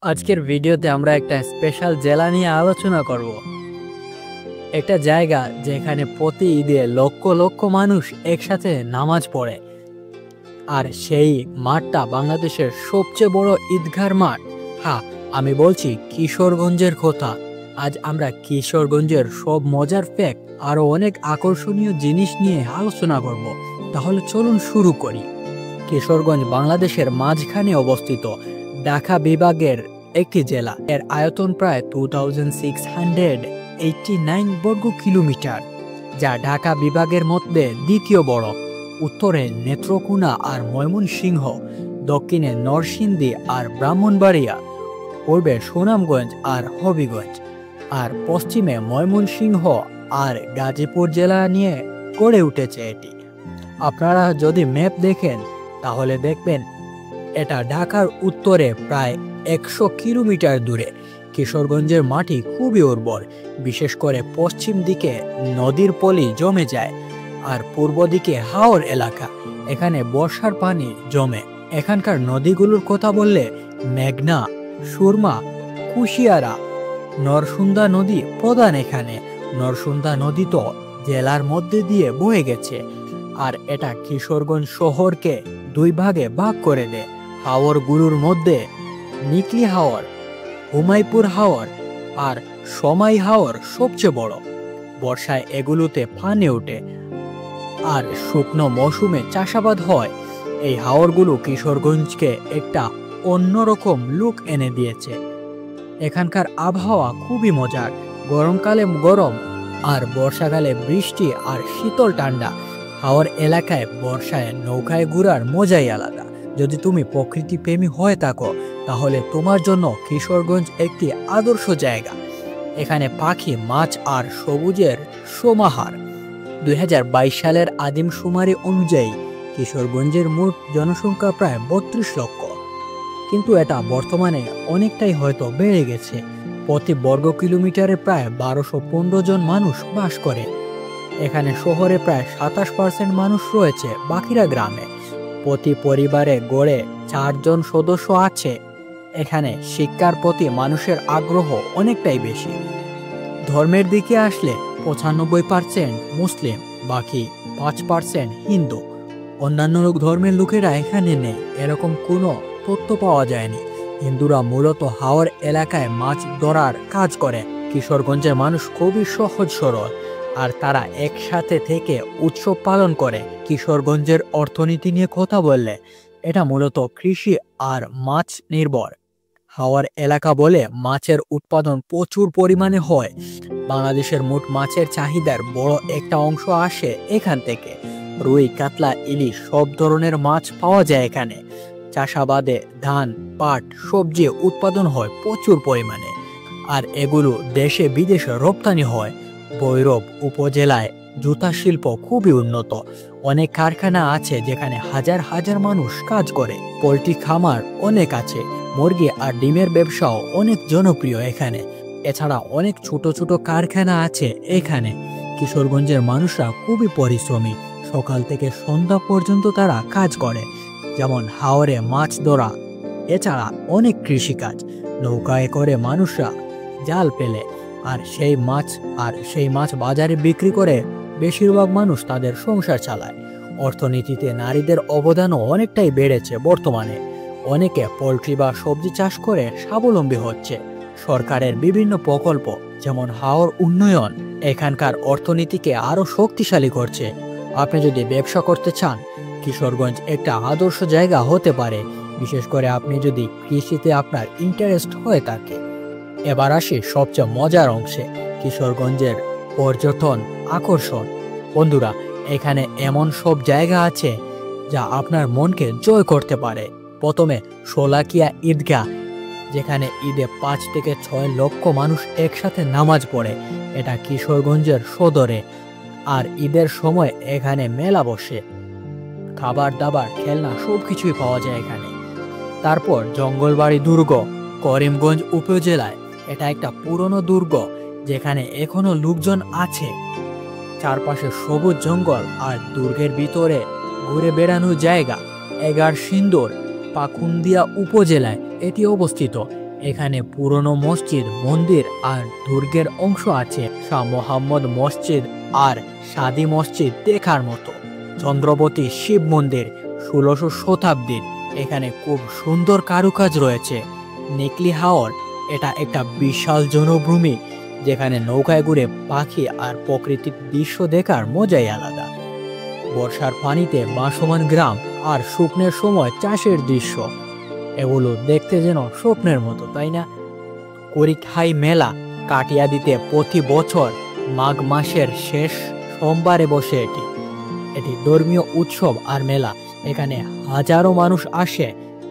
আজকের ভিডিওতে আমরা একটা স্পেশাল জেলা নিয়ে আলোচনা করব। একটা জায়গা যেখানে প্রতি ঈদে লক্ষ লক্ষ মানুষ একসাথে নামাজ পড়ে, আর সেই মাঠটা বাংলাদেশের সবচেয়ে বড় ঈদগাহর মাঠ। হ্যাঁ, আমি বলছি কিশোরগঞ্জের কথা। আজ আমরা কিশোরগঞ্জের সব মজার ফ্যাক্ট আরো অনেক আকর্ষণীয় জিনিস নিয়ে আলোচনা করব। তাহলে চলুন শুরু করি। কিশোরগঞ্জ বাংলাদেশের মাঝখানে অবস্থিত ঢাকা বিভাগের একটি জেলা। এর আয়তন প্রায় 2689 বর্গ কিলোমিটার, যা ঢাকা বিভাগের মধ্যে দ্বিতীয় বড়। উত্তরে নেত্রকোনা আর ময়মনসিংহ, দক্ষিণে নরসিংদী আর ব্রাহ্মণবাড়িয়া, পূর্বে সুনামগঞ্জ আর হবিগঞ্জ, আর পশ্চিমে ময়মনসিংহ আর গাজীপুর জেলা নিয়ে গড়ে উঠেছে এটি। আপনারা যদি ম্যাপ দেখেন তাহলে দেখবেন এটা ঢাকার উত্তরে প্রায় 100 কিলোমিটার দূরে। কিশোরগঞ্জের মাটি খুবই উর্বর, বিশেষ করে পশ্চিম দিকে নদীর পলি জমে যায়, আর পূর্ব দিকে হাওর এলাকা। এখানে বর্ষার পানি জমে। এখানকার নদীগুলোর কথা বললে মেঘনা, সুরমা, কুশিয়ারা, নরসুন্দা নদী প্রধান। এখানে নরসুন্দা নদী তো জেলার মধ্যে দিয়ে বয়ে গেছে, আর এটা কিশোরগঞ্জ শহরকে দুই ভাগে ভাগ করে দেয়। হাওরগুলোর মধ্যে নিকলি হাওর, হুমায়পুর হাওর আর সমাই হাওর সবচেয়ে বড়। বর্ষায় এগুলোতে পানি ওঠে, আর শুকনো মৌসুমে চাষাবাদ হয়। এই হাওরগুলো কিশোরগঞ্জকে একটা অন্যরকম লুক এনে দিয়েছে। এখানকার আবহাওয়া খুবই মজার। গরমকালে গরম, আর বর্ষাকালে বৃষ্টি আর শীতল ঠান্ডা। হাওর এলাকায় বর্ষায় নৌকায় ঘোরার মজাই আলাদা। যদি তুমি প্রকৃতি প্রেমী হয়ে থাকো তাহলে তোমার জন্য কিশোরগঞ্জ একটি আদর্শ জায়গা। এখানে পাখি, মাছ আর সবুজের সমাহার। 2022 সালের আদিম শুমারি অনুযায়ী কিশোরগঞ্জের মোট জনসংখ্যা প্রায় 32 লক্ষ, কিন্তু এটা বর্তমানে অনেকটাই হয়তো বেড়ে গেছে। প্রতি বর্গ কিলোমিটারে প্রায় 1215 জন মানুষ বাস করে। এখানে শহরে প্রায় 27% মানুষ রয়েছে, বাকিরা গ্রামে। প্রতি পরিবারে গড়ে 4 জন সদস্য আছে। এখানে শিক্ষার প্রতি মানুষের আগ্রহ অনেকটাই বেশি। ধর্মের দিকে আসলে 95% মুসলিম, বাকি 5% হিন্দু। অন্যান্য ধর্মের লোকেরা এখানে নেই, এরকম কোনো তথ্য পাওয়া যায়নি। হিন্দুরা মূলত হাওর এলাকায় মাছ ধরার কাজ করে। কিশোরগঞ্জের মানুষ খুবই সহজ সরল, আর তারা একসাথে থেকে উৎসব পালন করে। কিশোরগঞ্জের অর্থনীতি নিয়ে কথা বললে এটা মূলত কৃষি আর মাছ নির্ভর। হাওর এলাকা বলে মাছের উৎপাদন প্রচুর পরিমাণে হয়। বাংলাদেশের মোট মাছের চাহিদার বড় একটা অংশ আসে এখান থেকে। রুই, কাতলা, ইলিশ সব ধরনের মাছ পাওয়া যায় এখানে। চাষাবাদে ধান, পাট, সবজি উৎপাদন হয় প্রচুর পরিমাণে, আর এগুলো দেশে বিদেশে রপ্তানি হয়। ভৈরব উপজেলায় জুতা শিল্প খুবই উন্নত। অনেক কারখানা আছে যেখানে হাজার হাজার মানুষ কাজ করে। পোল্ট্রি খামার অনেক আছে, মুরগি আর ডিমের ব্যবসাও অনেক জনপ্রিয় এখানে। এছাড়া অনেক ছোট ছোট কারখানা আছে এখানে। কিশোরগঞ্জের মানুষরা খুবই পরিশ্রমী। সকাল থেকে সন্ধ্যা পর্যন্ত তারা কাজ করে, যেমন হাওরে মাছ ধরা। এছাড়া অনেক কৃষিকাজ, নৌকায় করে মানুষরা জাল ফেলে, আর সেই মাছ বাজারে বিক্রি করে বেশিরভাগ মানুষ তাদের সংসার চালায়। অর্থনীতিতে নারীদের অবদানও অনেকটাই বেড়েছে বর্তমানে। অনেকে পোল্ট্রি বা সবজি চাষ করে স্বাবলম্বী হচ্ছে। সরকারের বিভিন্ন প্রকল্প যেমন হাওর উন্নয়ন এখানকার অর্থনীতিকে আরো শক্তিশালী করছে। আপনি যদি ব্যবসা করতে চান, কিশোরগঞ্জ একটা আদর্শ জায়গা হতে পারে, বিশেষ করে আপনি যদি কৃষিতে আপনার ইন্টারেস্ট হয়ে থাকে। এবার আসি সবচেয়ে মজার অংশে, কিশোরগঞ্জের পর্যটন আকর্ষণ। বন্ধুরা, এখানে এমন সব জায়গা আছে যা আপনার মনকে জয় করতে পারে। প্রথমে শোলাকিয়া ঈদগাহ, যেখানে ঈদে 5 থেকে 6 লক্ষ মানুষ একসাথে নামাজ পড়ে। এটা কিশোরগঞ্জের সদরে, আর ঈদের সময় এখানে মেলা বসে। খাবার দাবার, খেলনা সবকিছুই পাওয়া যায় এখানে। তারপর জঙ্গলবাড়ি দুর্গ, করিমগঞ্জ উপজেলায়। এটা একটা পুরনো দুর্গ যেখানে এখনো লোকজন আছে। চারপাশে সবুজ জঙ্গল আর দুর্গের ভিতরে ঘুরে বেড়ানোর জায়গা। এগারসিন্দুর পাকুন্দিয়া উপজেলায় এটি অবস্থিত। এখানে পুরনো মসজিদ, মন্দির আর দুর্গের অংশ আছে। শাহ মোহাম্মদ মসজিদ আর সাদি মসজিদ দেখার মতো। চন্দ্রবতী শিব মন্দির 16শো শতাব্দীর, এখানে খুব সুন্দর কারুকাজ রয়েছে। নিকলি হাওর, এটা একটা বিশাল জনভূমি যেখানে নৌকায় ঘুরে পাখি আর প্রকৃতির দৃশ্য দেখার মজাই আলাদা। বর্ষার পানিতে ভাসমান গ্রাম আর শুকনের সময় চাষের দৃশ্য, এগুলো দেখতে যেন স্বপ্নের মতো, তাই না? করিখাই মেলা কাটিয়াদিতে প্রতি বছর মাঘ মাসের শেষ সোমবারে বসে এটি ধর্মীয় উৎসব আর মেলা। এখানে হাজারো মানুষ আসে,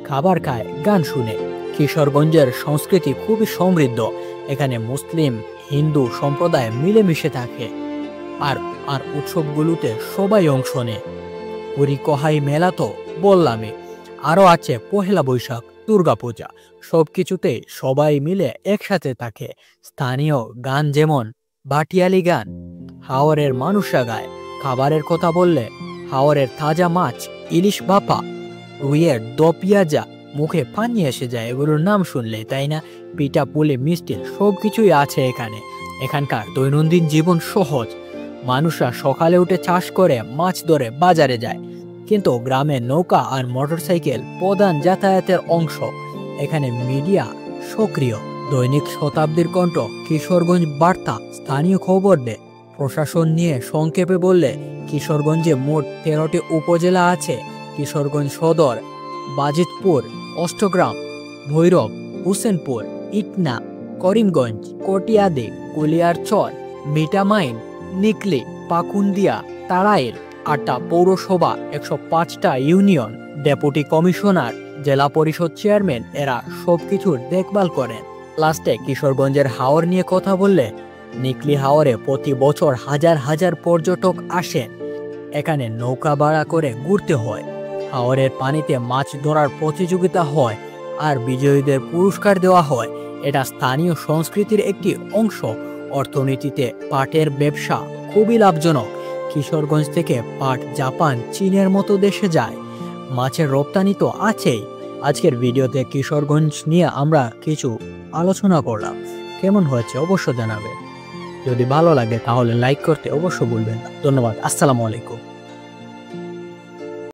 খাবার খায়, গান শুনে। কিশোরগঞ্জের সংস্কৃতি খুবই সমৃদ্ধ। এখানে মুসলিম, হিন্দু সম্প্রদায় মিলেমিশে থাকে আর আর উৎসবগুলোতে সবাই অংশ নেয়। করিকহাই মেলা তো বললামই, আরও আছে পহেলা বৈশাখ, দুর্গাপূজা। সবকিছুতে সবাই মিলে একসাথে থাকে। স্থানীয় গান যেমন ভাটিয়ালি গান হাওরের মানুষরা গায়। খাবারের কথা বললে হাওরের তাজা মাছ, ইলিশ ভাপা, রুইয়ের দপিয়াজা, মুখে পানি এসে যায় এগুলোর নাম শুনলে, তাই না? পিঠা, পুলি, মিষ্টি সবকিছুই আছে এখানে। এখানকার দৈনন্দিন জীবন সহজ। মানুষরা সকালে উঠে চাষ করে, মাছ ধরে বাজারে যায়। কিন্তু গ্রামে নৌকা আর মোটরসাইকেল প্রধান যাতায়াতের অংশ। এখানে মিডিয়া সক্রিয়। দৈনিক শতাব্দীর কণ্ঠ, কিশোরগঞ্জ বার্তা স্থানীয় খবর দেয়। প্রশাসন নিয়ে সংক্ষেপে বললে কিশোরগঞ্জে মোট 13টি উপজেলা আছে। কিশোরগঞ্জ সদর, বাজিতপুর, অষ্টগ্রাম, ভৈরব, হুসেনপুর, ইটনা, করিমগঞ্জ, কটিয়াদি, কুলিয়ারচর, মিঠামাইন, নিকলি, পাকুন্দিয়া, তারাইল, 8টা পৌরসভা, 105টা ইউনিয়ন, ডেপুটি কমিশনার, জেলা পরিষদ চেয়ারম্যান, এরা সবকিছুর দেখভাল করেন। লাস্টে কিশোরগঞ্জের হাওর নিয়ে কথা বললে নিকলি হাওরে প্রতি বছর হাজার হাজার পর্যটক আসেন। এখানে নৌকা ভাড়া করে ঘুরতে হয়। হাওরের পানিতে মাছ ধরার প্রতিযোগিতা হয় আর বিজয়ীদের পুরস্কার দেওয়া হয়। এটা স্থানীয় সংস্কৃতির একটি অংশ। অর্থনীতিতে পাটের ব্যবসা খুবই লাভজনক। কিশোরগঞ্জ থেকে পাট জাপান, চীনের মতো দেশে যায়। মাছের রপ্তানি তো আছেই। আজকের ভিডিওতে কিশোরগঞ্জ নিয়ে আমরা কিছু আলোচনা করলাম। কেমন হয়েছে অবশ্যই জানাবেন। যদি ভালো লাগে তাহলে লাইক করতে অবশ্যই ভুলবেন না। ধন্যবাদ। আসসালামু আলাইকুম।